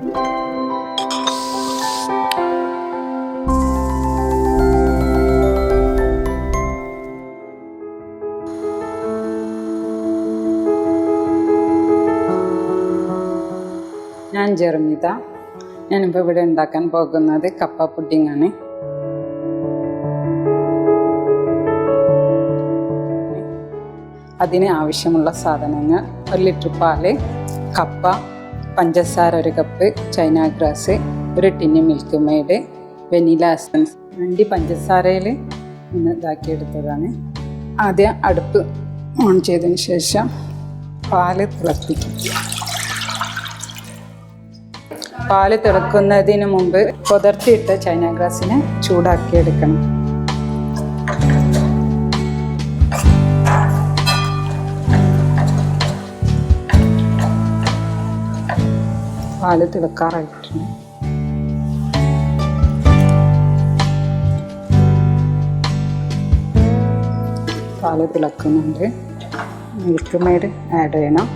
ഞാൻ ജെർമിത. ഞാനിപ്പോൾ ഇവിടെ ഉണ്ടാക്കാൻ പോകുന്നത് കപ്പ പുഡിംഗ് ആണ്. അതിന് ആവശ്യമുള്ള സാധനങ്ങൾ: 1 ലിറ്റർ പാല്, കപ്പ, പഞ്ചസാര 1 cup, China grass, 1 tin milk made, vanilla essence. വേണ്ടി പഞ്ചസാരയിൽ ഇതാക്കിയെടുത്തതാണ്. ആദ്യം അടുപ്പ് ഓൺ ചെയ്തതിന് ശേഷം പാല് തിളപ്പിക്കും. പാല് തിളക്കുന്നതിന് മുമ്പ് പുതിർത്തിയിട്ട ചൈന ഗ്രാസിനെ ചൂടാക്കിയെടുക്കണം. പാല് തിളക്കാറായിട്ടുണ്ട്. പാല് തിളക്കുന്നുണ്ട്. മിൽക്ക് മെയ്ഡ് ആഡ് ചെയ്യണം.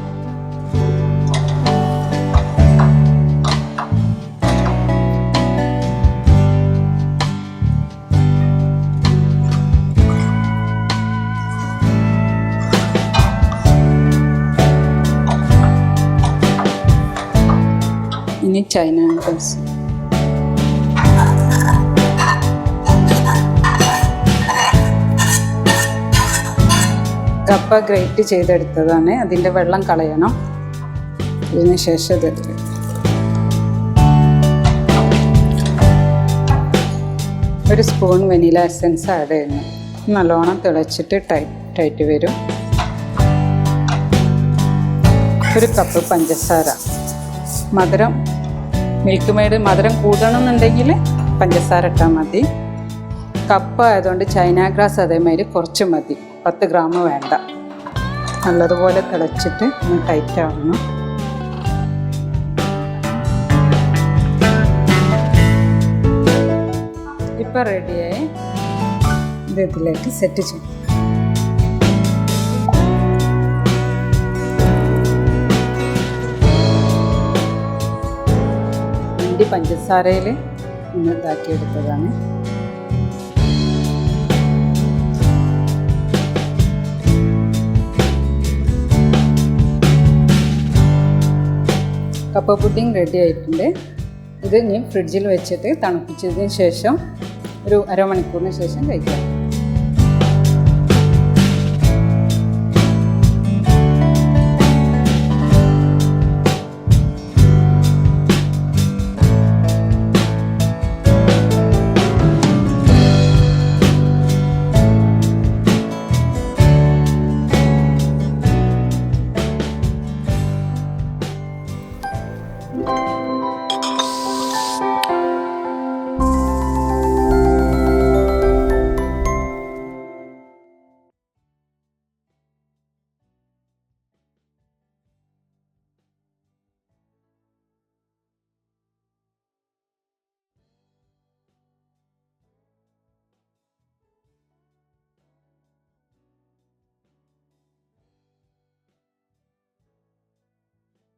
ഇനി ചൈന ഗ്രാസ്. കപ്പ ഗ്രേറ്റ് ചെയ്തെടുത്തതാണ്. അതിൻ്റെ വെള്ളം കളയണം. ഇതിന് ശേഷം ഇതിൽ 1 സ്പൂൺ വെനില എസൻസ് ആഡ് ചെയ്യുന്നു. നല്ലോണം തിളച്ചിട്ട് ടൈറ്റ് വരും. 1 കപ്പ് പഞ്ചസാര. മധുരം മിൽക്ക് മെയ്ഡ് മധുരം കൂട്ടണമെന്നുണ്ടെങ്കിൽ പഞ്ചസാര ഇട്ടാൽ മതി. കപ്പ ആയതുകൊണ്ട് ചൈന ഗ്രാസ് അതേമാതിരി കുറച്ച് മതി, 10 ഗ്രാം വേണ്ട. നല്ലതുപോലെ തിളച്ചിട്ട് ഒന്ന് ടൈറ്റ് ആവണം. ഇപ്പം റെഡിയായി. ഇതിലേക്ക് സെറ്റ് ചെയ്യും. പഞ്ചസാരയിൽ ഇതാക്കിയെടുത്തതാണ്. കപ്പ പുഡിംഗ് റെഡി ആയിട്ടുണ്ട്. ഇത് ഇനി ഫ്രിഡ്ജിൽ വെച്ചിട്ട് തണുപ്പിച്ചതിന് ശേഷം ഒരു അരമണിക്കൂറിന് ശേഷം കഴിക്കാം.